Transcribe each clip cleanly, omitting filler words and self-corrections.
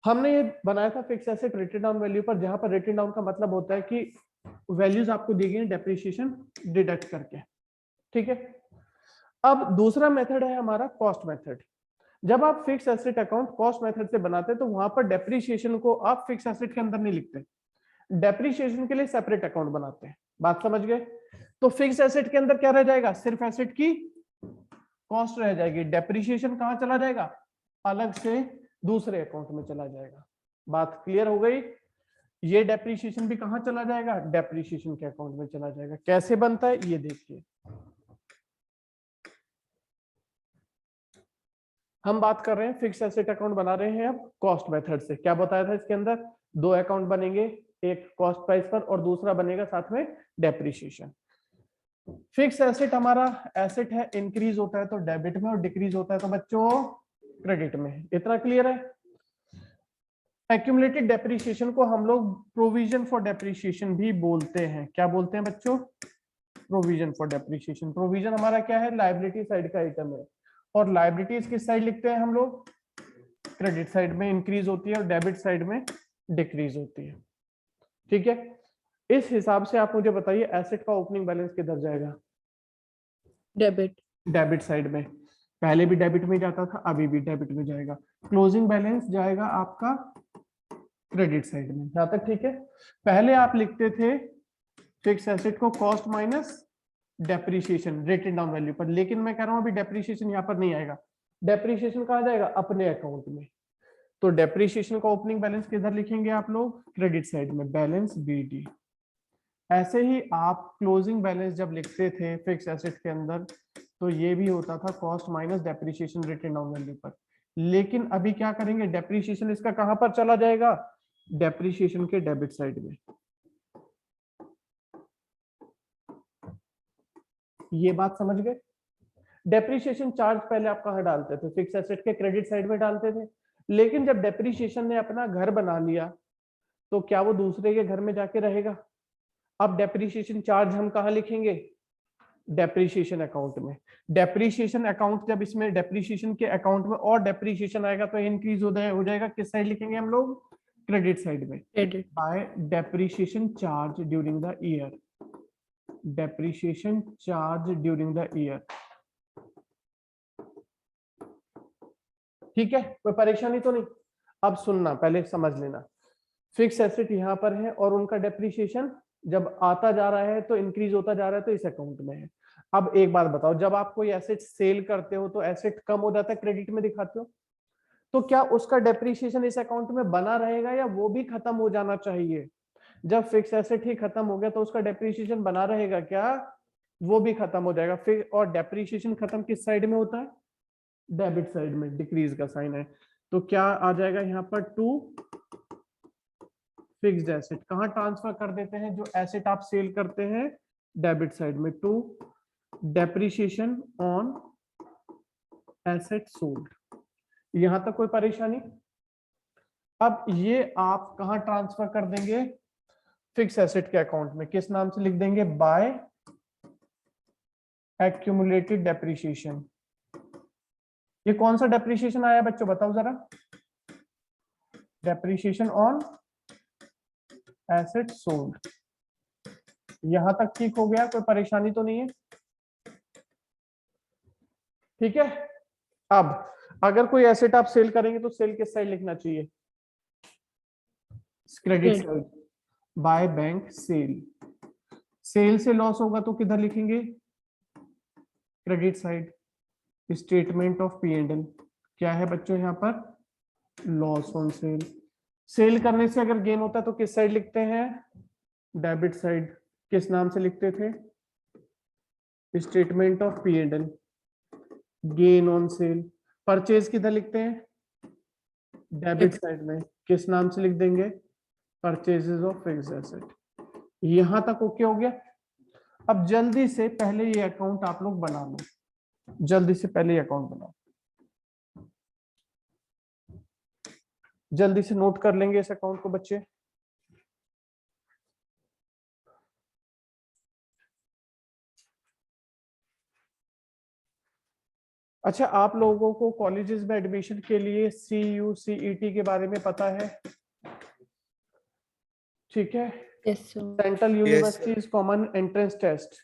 हमने ये बनाया था fix asset written down value पर, जहां पर रिटन डाउन का मतलब होता है कि वैल्यूज आपको दी गई डेप्रिसिएशन डिडक्ट करके। ठीक है, अब दूसरा मेथड है हमारा कॉस्ट मेथड। जब आप fix asset account cost method से बनाते हैं तो वहां पर डेप्रिसिएशन को आप फिक्स एसेट के अंदर नहीं लिखते, डेप्रिसिएशन के लिए सेपरेट अकाउंट बनाते हैं। बात समझ गए? तो फिक्स एसेट के अंदर क्या रह जाएगा, सिर्फ एसेट की कॉस्ट रह जाएगी, डेप्रिसिएशन कहां चला जाएगा, अलग से दूसरे अकाउंट में चला जाएगा। बात क्लियर हो गई? ये डेप्रिसिएशन भी कहां चला जाएगा, डेप्रिसिएशन के अकाउंट में चला जाएगा। कैसे बनता है ये देखिए, हम बात कर रहे हैं फिक्स एसेट अकाउंट बना रहे हैं अब कॉस्ट मेथड से। क्या बताया था इसके अंदर, दो अकाउंट बनेंगे, एक कॉस्ट प्राइस पर और दूसरा बनेगा साथ में डेप्रिसिएशन। फिक्स एसेट हमारा एसेट है, इंक्रीज होता है तो डेबिट में और डिक्रीज होता है तो बच्चों क्रेडिट में। इतना क्लियर है? एक्यूमुलेटेड डेप्रिसिएशन को हम लोग प्रोविजन फॉर डेप्रिसिएशन भी बोलते हैं। क्या बोलते हैं बच्चों, प्रोविजन फॉर डेप्रिसिएशन। प्रोविजन हमारा क्या है, लायबिलिटी साइड का आइटम है, और लायबिलिटीज किस साइड लिखते हैं हम लोग, क्रेडिट साइड में इंक्रीज होती है और डेबिट साइड में डिक्रीज होती है। ठीक है, इस हिसाब से आप मुझे बताइए एसेट का ओपनिंग बैलेंस किधर जाएगा, डेबिट। डेबिट साइड में। पहले भी डेबिट में जाता था, अभी भी डेबिट में जाएगा। क्लोजिंग बैलेंस जाएगा आपका क्रेडिट साइड में। यहां तक ठीक है? पहले आप लिखते थे फिक्स एसेट को cost minus depreciation written down value पर, लेकिन मैं कह रहा हूं अभी डेप्रिसिएशन यहां पर नहीं आएगा, डेप्रिसिएशन कहां जाएगा, अपने अकाउंट में। तो डेप्रिसिएशन का ओपनिंग बैलेंस किधर लिखेंगे आप लोग, क्रेडिट साइड में, बैलेंस बीडी। ऐसे ही आप क्लोजिंग बैलेंस जब लिखते थे फिक्स एसेट के अंदर तो ये भी होता था cost minus depreciation written down value पर। लेकिन अभी क्या करेंगे, डेप्रिसिएशन इसका कहां पर चला जाएगा, डेप्रिसिएशन के डेबिट साइड में। ये बात समझ गए? डेप्रिसिएशन चार्ज पहले आप कहां डालते थे, फिक्स एसेट के क्रेडिट साइड में डालते थे, लेकिन जब डेप्रिसिएशन ने अपना घर बना लिया तो क्या वो दूसरे के घर में जाके रहेगा। अब डेप्रिसिएशन चार्ज हम कहां लिखेंगे, डेप्रिसिएशन अकाउंट में। डेप्रिसिएशन अकाउंट जब इसमें डेप्रिसिएशन के अकाउंट में और डेप्रिसिएशन आएगा तो इंक्रीज हो जाएगा, किस साइड लिखेंगे हम लोग, क्रेडिट साइड में, credit. Bye depreciation charge during the year, depreciation charge during the year. ठीक है, कोई परेशानी तो नहीं? अब सुनना, पहले समझ लेना, फिक्स एसेट यहां पर है और उनका डेप्रिसिएशन जब आता जा रहा है तो इंक्रीज होता जा रहा है तो इस अकाउंट में है। अब एक बात बताओ, जब आप कोई एसेट सेल करते हो तो एसेट कम हो जाता है, क्रेडिट में दिखाते हो, तो क्या उसका डेप्रिसिएशन इस अकाउंट में बना रहेगा या वो भी खत्म हो जाना चाहिए? जब फिक्स एसेट ही खत्म हो गया तो उसका डेप्रिसिएशन बना रहेगा क्या, वो भी खत्म हो जाएगा। फिर और डेप्रिसिएशन खत्म किस साइड में होता है, डेबिट साइड में, डिक्रीज का साइन है। तो क्या आ जाएगा यहाँ पर, टू फिक्स्ड एसेट। कहां ट्रांसफर कर देते हैं, जो एसेट आप सेल करते हैं डेबिट साइड में, to depreciation on asset sold. यहां तक कोई परेशानी? अब ये आप कहां ट्रांसफर कर देंगे, फिक्स एसेट के अकाउंट में, किस नाम से लिख देंगे, बाय एक्यूमुलेटेड डेप्रिसिएशन। ये कौन सा डेप्रिसिएशन आया बच्चों, बताओ जरा, डेप्रिसिएशन ऑन एसेट सोल्ड। यहां तक ठीक हो गया, कोई परेशानी तो नहीं है? ठीक है, अब अगर कोई एसेट आप सेल करेंगे तो सेल किस साइड लिखना चाहिए, credit side, by bank sale. Sale से लॉस होगा तो किधर लिखेंगे, credit side, statement of P and L. क्या है बच्चों यहाँ पर, लॉस ऑन सेल। सेल करने से अगर गेन होता है तो किस साइड लिखते हैं, डेबिट साइड, किस नाम से लिखते थे, statement of P and L, gain on sale. Purchase किधर लिखते हैं, डेबिट साइड में, किस नाम से लिख देंगे, परचेजेस ऑफ फिक्स्ड एसेट। यहां तक ओके हो गया? अब जल्दी से पहले ये अकाउंट आप लोग बना लो, जल्दी से पहले ये अकाउंट बनाओ, जल्दी से नोट कर लेंगे इस अकाउंट को बच्चे। अच्छा, आप लोगों को कॉलेजेस में एडमिशन के लिए CUCET के बारे में पता है? ठीक है, Yes, sir. Central universities common entrance test,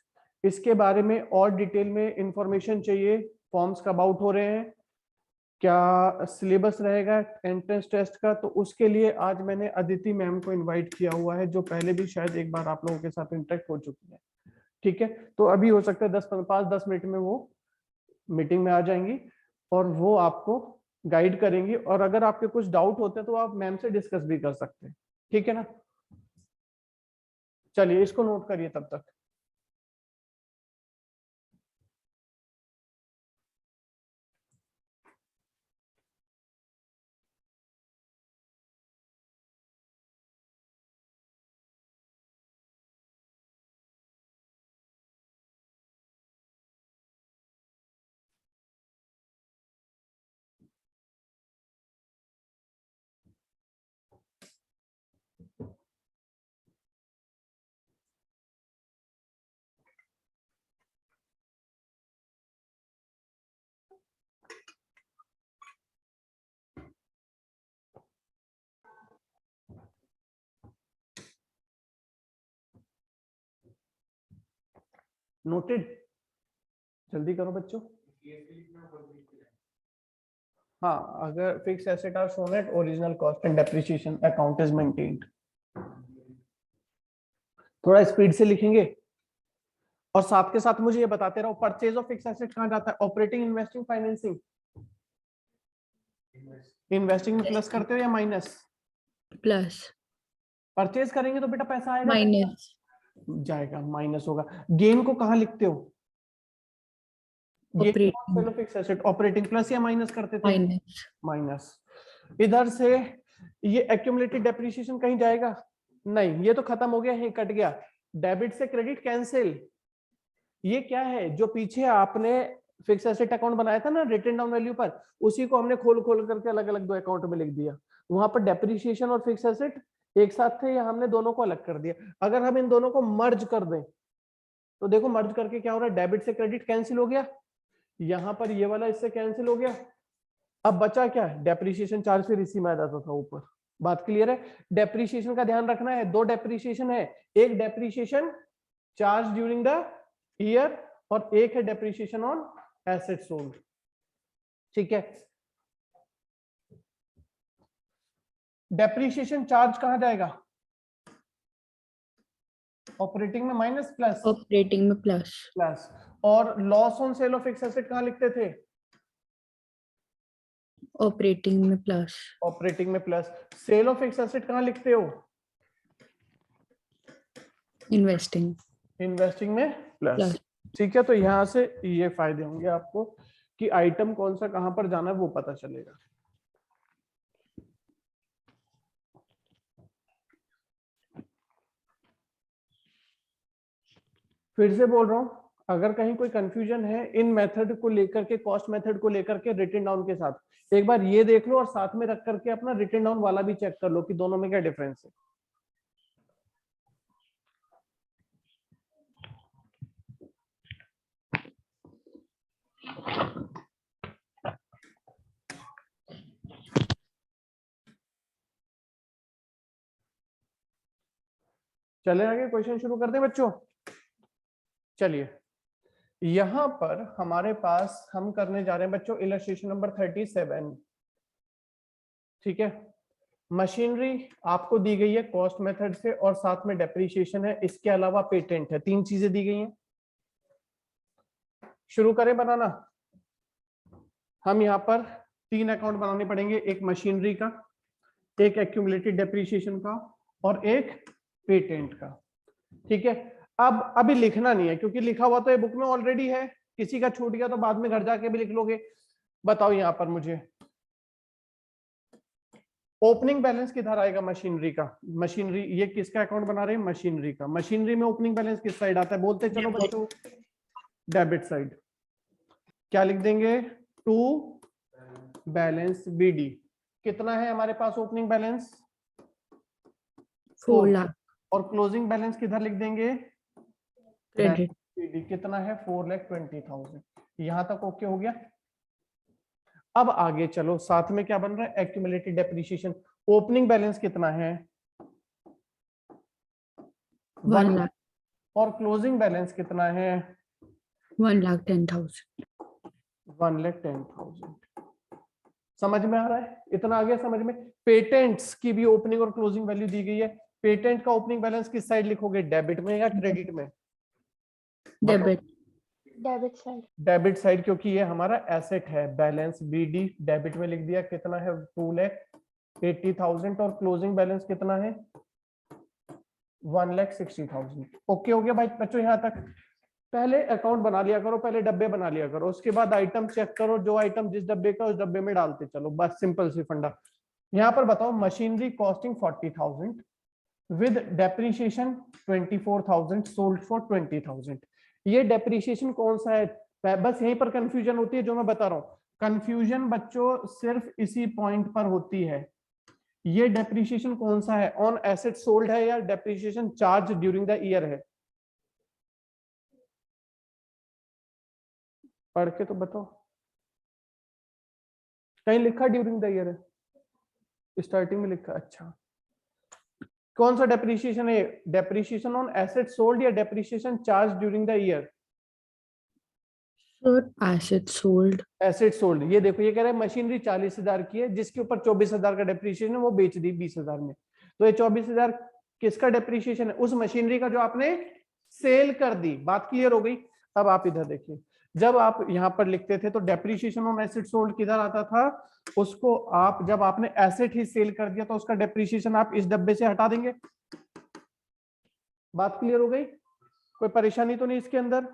इसके बारे में और डिटेल में इंफॉर्मेशन चाहिए? फॉर्म्स कब आउट हो रहे हैं, क्या सिलेबस रहेगा एंट्रेंस टेस्ट का, तो उसके लिए आज मैंने अदिति मैम को इनवाइट किया हुआ है, जो पहले भी शायद एक बार आप लोगों के साथ इंटरेक्ट हो चुकी है। ठीक है, तो अभी हो सकता है 5-10 मिनट में वो मीटिंग में आ जाएंगी और वो आपको गाइड करेंगी, और अगर आपके कुछ डाउट होते हैं तो आप मैम से डिस्कस भी कर सकते हैं। ठीक है ना, चलिए इसको नोट करिए तब तक। नोटेड, जल्दी करो बच्चों। हाँ, अगर fix asset are shown at original cost and depreciation account is maintained. थोड़ा स्पीड से लिखेंगे और साथ के साथ मुझे ये बताते रहो, परचेज ऑफ फिक्स एसेट कहाँ जाता है? Operating, investing, financing? इन्वेस्टिंग में प्लस करते हो या माइनस? Plus. परचेज करेंगे तो बेटा पैसा आएगा Minus. जाएगा, माइनस होगा। गेन को कहाँ लिखते हो? Operating. Fix asset operating, plus या माइनस करते थे? Minus. माइनस। इधर से ये एक्यूमुलेटेड डेप्रिसिएशन कहीं जाएगा? नहीं, ये तो खत्म हो गया, यहीं कट गया। डेबिट से क्रेडिट कैंसिल। ये क्या है, जो पीछे आपने फिक्स एसेट अकाउंट बनाया था ना रिटन डाउन वैल्यू पर, उसी को हमने खोल खोल करके अलग अलग दो अकाउंट में लिख दिया। वहां पर डेप्रिसिएशन और फिक्स एसेट एक साथ थे, या हमने दोनों को अलग कर दिया। अगर हम इन दोनों को मर्ज कर दें तो देखो मर्ज करके क्या हो रहा है, डेबिट से क्रेडिट कैंसिल हो गया, यहां पर ये वाला इससे कैंसिल हो गया। अब बचा क्या? डेप्रिसिएशन चार्ज, फिर इसी में आ जाता था ऊपर। बात क्लियर है? डेप्रिसिएशन का ध्यान रखना है, दो डेप्रिसिएशन है, एक depreciation charge during the year और एक है डेप्रिसिएशन ऑन एसेट सोल्ड। ठीक है, डेप्रिसिएशन चार्ज कहां जाएगा? ऑपरेटिंग में माइनस, प्लस? Operating में plus. प्लस। और loss on sale of fix asset कहां लिखते थे? Operating में plus. ऑपरेटिंग में plus. Sale of fix asset कहां लिखते हो? Investing. इन्वेस्टिंग में प्लस। Plus. ठीक है, तो यहां से ये फायदे होंगे आपको कि आइटम कौन सा कहां पर जाना है वो पता चलेगा। फिर से बोल रहा हूं, अगर कहीं कोई कंफ्यूजन है इन मेथड को लेकर के, कॉस्ट मेथड को लेकर के रिटन डाउन के साथ, एक बार ये देख लो और साथ में रख करके अपना रिटन डाउन वाला भी चेक कर लो कि दोनों में क्या डिफरेंस है। चले आगे, क्वेश्चन शुरू कर दें बच्चों। चलिए, यहां पर हमारे पास हम करने जा रहे हैं बच्चों इलस्ट्रेशन नंबर 37। ठीक है, मशीनरी आपको दी गई है कॉस्ट मेथड से और साथ में डेप्रिसिएशन है, इसके अलावा पेटेंट है, तीन चीजें दी गई हैं। शुरू करें बनाना। हम यहाँ पर तीन अकाउंट बनाने पड़ेंगे, एक मशीनरी का, एक एक्यूमुलेटेड डेप्रिसिएशन का और एक पेटेंट का। ठीक है, अब अभी लिखना नहीं है क्योंकि लिखा हुआ तो ये बुक में ऑलरेडी है, किसी का छूट गया तो बाद में घर जाके भी लिख लोगे। बताओ यहाँ पर मुझे ओपनिंग बैलेंस किधर आएगा? मशीनरी का। मशीनरी, ये किसका अकाउंट बना रहे हैं? मशीनरी का। मशीनरी में ओपनिंग बैलेंस किस साइड आता है? बोलते चलो बच्चों, डेबिट साइड। क्या लिख देंगे? To balance BD। कितना है हमारे पास ओपनिंग बैलेंस? 4 lakh. और क्लोजिंग बैलेंस किधर लिख देंगे? Credit. BD। कितना है? 4,20,000। यहां तक ओके हो गया? अब आगे चलो, साथ में क्या बन रहा है, एक्यूमुलेटेड डेप्रिसिएशन। ओपनिंग बैलेंस कितना है, 1 lakh, और क्लोजिंग बैलेंस कितना है, 1,10,000. 1,10,000। समझ में आ रहा है, इतना आ गया समझ में। पेटेंट्स की भी ओपनिंग और क्लोजिंग वैल्यू दी गई है। पेटेंट का ओपनिंग बैलेंस किस साइड लिखोगे, डेबिट में या क्रेडिट में? Debit. Debit side. Debit side, क्योंकि ये हमारा एसेट है। बैलेंस बीडी डेबिट में लिख दिया, कितना है 2,80,000, और क्लोजिंग बैलेंस कितना है 1,60,000। ओके हो गया भाई बच्चों यहाँ तक? पहले अकाउंट बना लिया करो, पहले डब्बे बना लिया करो, उसके बाद आइटम चेक करो, जो आइटम जिस डब्बे का उस डब्बे में डालते चलो, बस सिंपल सी फंडा। यहाँ पर बताओ, machinery costing 40,000 with depreciation 24,000 sold for 20,000। ये डेप्रिसिएशन कौन सा है, बस यहीं पर कंफ्यूजन होती है जो मैं बता रहा हूँ। कंफ्यूजन बच्चों सिर्फ इसी पॉइंट पर होती है। ये डेप्रिसिएशन कौन सा है, ऑन एसेट सोल्ड है या depreciation charge during the year है? पढ़ के तो बताओ, कहीं लिखा ड्यूरिंग द ईयर है? स्टार्टिंग में लिखा, अच्छा। कौन सा डेप्रिसिएशन है, डेप्रिसिएशन ऑन एसेट सोल्ड या depreciation charge during the year? Sir, asset sold. Asset sold. ये देखो, ये कह रहा है मशीनरी 40,000 की है, जिसके ऊपर 24,000 का डेप्रिसिएशन है, वो बेच दी 20,000 में। तो ये 24,000 किसका डेप्रिसिएशन है, उस मशीनरी का जो आपने सेल कर दी। बात क्लियर हो गई? अब आप इधर देखिए, जब आप यहाँ पर लिखते थे तो डेप्रिसिएशन ऑन एसेट सोल्ड किधर आता था, उसको आप जब आपने एसेट ही सेल कर दिया तो उसका डेप्रिसिएशन आप इस डब्बे से हटा देंगे। बात क्लियर हो गई? कोई परेशानी तो नहीं इसके अंदर?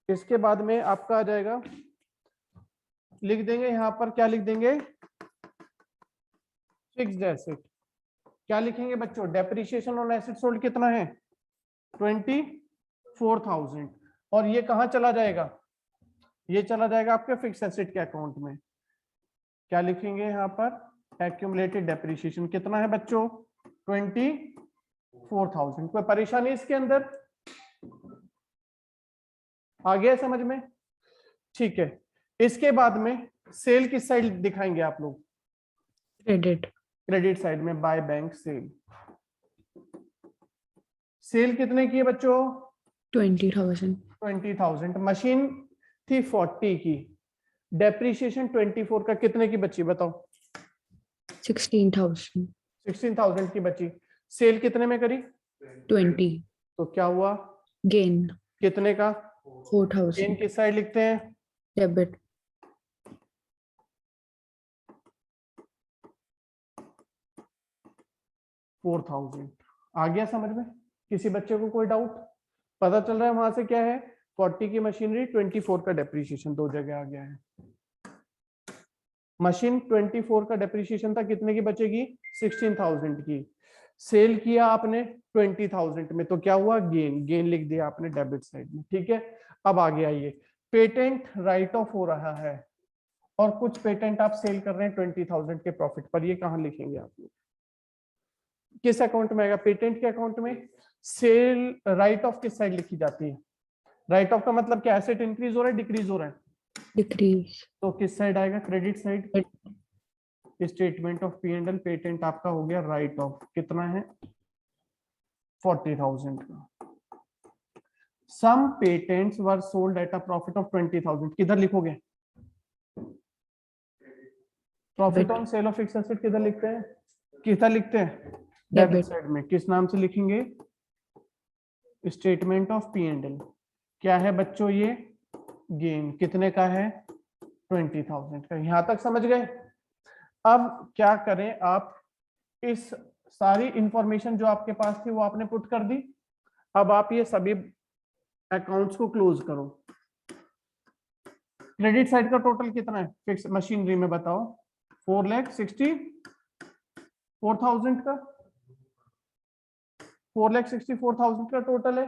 इसके बाद में आपका आ जाएगा, लिख देंगे यहां पर, क्या लिख देंगे, फिक्स्ड एसेट। क्या लिखेंगे बच्चों, डेप्रिसिएशन ऑन एसेट सोल्ड कितना है 24,000, और ये कहां चला जाएगा, ये चला जाएगा आपके फिक्स एसेट के अकाउंट में। क्या लिखेंगे यहाँ पर, एक्यूमुलेटेड डेप्रिसिएशन कितना है बच्चों 24,000। कोई परेशानी इसके अंदर? आ गया समझ में? ठीक है। इसके बाद में सेल किस साइड दिखाएंगे आप लोग, Credit. क्रेडिट साइड में, बाय बैंक सेल। सेल कितने की है बच्चों, 20,000. 20,000। मशीन थी 40 की, डेप्रिसिएशन 24 का, कितने की बची बताओ? 16,000. 16,000 की बची। सेल कितने में करी, 20. तो क्या हुआ, Gain. कितने का, 4,000. किस साइड लिखते हैं, Debit. $4,000। आ गया समझ में? किसी बच्चे को कोई डाउट? पता चल रहा है वहां से क्या है, 40 की मशीनरी, 24 का डेप्रिसिएशन, दो जगह आ गया है। मशीन 24 का डेप्रिसिएशन था, कितने की बचेगी 16,000 की। सेल किया आपने 20,000 में, तो क्या हुआ, गेन। गेन लिख दिया आपने डेबिट साइड में। ठीक है, अब आगे आइए, पेटेंट राइट ऑफ हो रहा है और कुछ पेटेंट आप सेल कर रहे हैं 20,000 के प्रॉफिट पर, ये कहां लिखेंगे आप लोग, किस अकाउंट में आएगा, पेटेंट के अकाउंट में। सेल राइट ऑफ किस साइड लिखी जाती है, राइट ऑफ का मतलब क्या, एसेट इंक्रीज हो रहा है डिक्रीज हो रहा है, Decrease. तो किस साइड आएगा, credit side. Statement of P and L, patent आपका हो गया राइट ऑफ, कितना है 40,000 का। Some patents were sold at a profit of 20,000, किधर लिखोगे, profit on sale of fixed asset किधर लिखते हैं, किधर लिखते हैं, डेबिट Debit. साइड में। किस नाम से लिखेंगे, statement of P and L. क्या है बच्चों ये, गेन, कितने का है 20,000 का। यहां तक समझ गए? अब क्या करें आप, इस सारी इंफॉर्मेशन जो आपके पास थी वो आपने पुट कर दी। अब आप ये सभी अकाउंट्स को क्लोज करो। क्रेडिट साइड का टोटल कितना है फिक्स मशीनरी में, बताओ 4,64,000 का, 4,64,000 का टोटल है।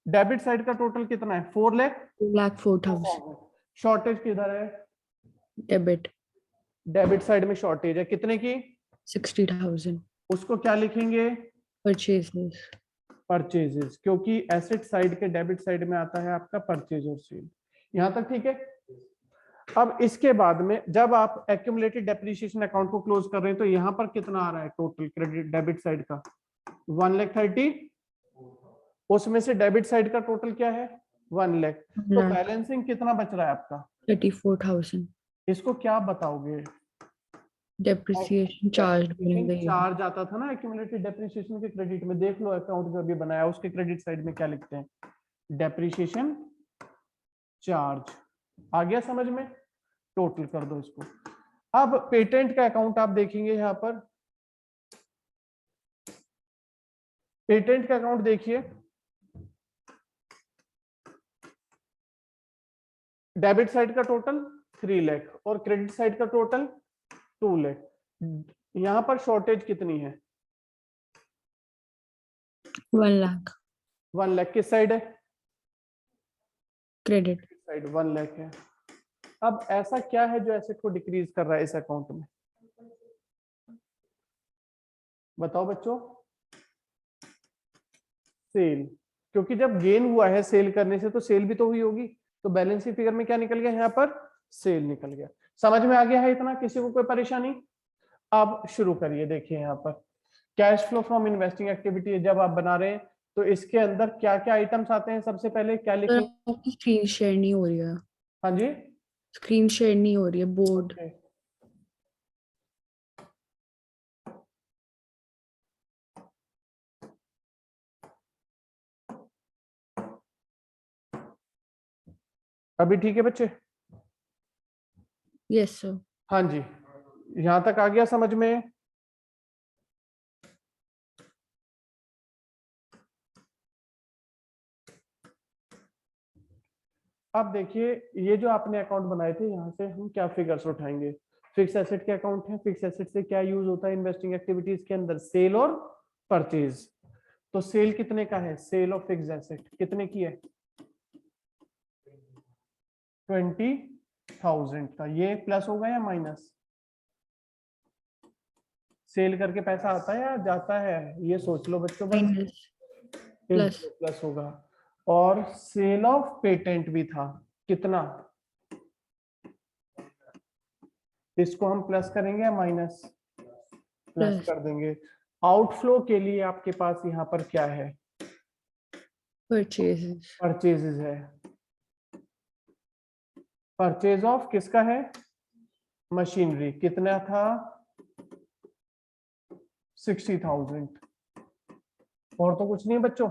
डेबिट साइड का टोटल कितना है 2,04,000. शॉर्टेज किधर है, Debit. डेबिट साइड में शॉर्टेज है, कितने की, 60,000. उसको क्या लिखेंगे, Purchases. परचेजेस, क्योंकि एसेट साइड के डेबिट साइड में आता है आपका परचेज और सेल। यहां तक ठीक है? अब इसके बाद में जब आप एक्यूमुलेटेड डेप्रिसिएशन अकाउंट को क्लोज कर रहे हैं तो यहाँ पर कितना आ रहा है टोटल क्रेडिट डेबिट साइड का 1,30,000। उसमें से डेबिट साइड का टोटल क्या है 1 लाख। तो lakh बैलेंसिंग कितना बच रहा है आपका, 34,000 इसको क्या बताओगे? depreciation charge during the year. Charge आता था ना एक्यूमुलेटेड डेप्रिसिएशन के क्रेडिट में, देख लो अकाउंट जो अभी बनाया उसके क्रेडिट साइड में क्या लिखते हैं, डेप्रिसिएशन चार्ज। आ गया समझ में? टोटल कर दो इसको। अब पेटेंट का अकाउंट आप देखेंगे यहाँ पर, पेटेंट का अकाउंट देखिए, डेबिट साइड का टोटल 3 लाख और क्रेडिट साइड का टोटल 2 लाख। यहां पर शॉर्टेज कितनी है 1 lakh 1 लाख। किस साइड है credit. साइड 1 लाख है। अब ऐसा क्या है जो एसेट को डिक्रीज कर रहा है इस अकाउंट में, बताओ बच्चों? सेल, क्योंकि जब गेन हुआ है सेल करने से तो सेल भी तो हुई होगी, तो बैलेंस शीट फिगर में क्या निकल गया यहाँ पर, सेल निकल गया। समझ में आ गया है इतना, किसी को कोई परेशानी? अब शुरू करिए, देखिए यहाँ पर cash flow from investing activity जब आप बना रहे हैं तो इसके अंदर क्या क्या आइटम्स आते हैं, सबसे पहले क्या सर लिखेंगे? आपकी स्क्रीन शेयर नहीं हो रही है, हाँ जी, स्क्रीन शेयर नहीं हो रही है, बोर्ड। okay. अभी ठीक है बच्चे? Yes sir. हाँ जी, यहां तक आ गया समझ में? अब देखिए ये जो आपने अकाउंट बनाए थे यहाँ से हम क्या फिगर्स उठाएंगे, फिक्स एसेट के अकाउंट है। फिक्स एसेट से क्या यूज होता है इन्वेस्टिंग एक्टिविटीज के अंदर, सेल और परचेज। तो सेल कितने का है, सेल ऑफ फिक्स एसेट कितने की है 20,000 का। ये प्लस होगा या माइनस, सेल करके पैसा आता है या जाता है, ये सोच लो बच्चों बस। माइनस प्लस प्लस होगा। और सेल ऑफ पेटेंट भी था कितना, इसको हम प्लस करेंगे या माइनस, प्लस प्लस कर देंगे। आउटफ्लो के लिए आपके पास यहाँ पर क्या है, परचेजेस परचेजेस है। परचेज ऑफ किसका है, मशीनरी, कितना था 60,000। और तो कुछ नहीं है बच्चों,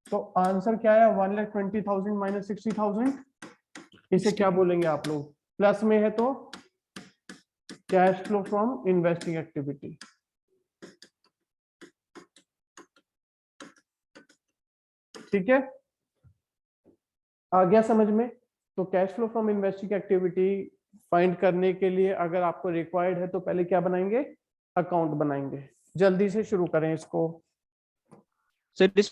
तो आंसर क्या है 1,20,000 माइनस 60,000। इसे क्या बोलेंगे आप लोग, प्लस में है तो cash flow from investing activity. ठीक है, आ गया समझ में? तो cash flow from investing activity find करने के लिए अगर आपको रिक्वायर्ड है तो पहले क्या बनाएंगे, अकाउंट बनाएंगे। जल्दी से शुरू करें इसको। सर इस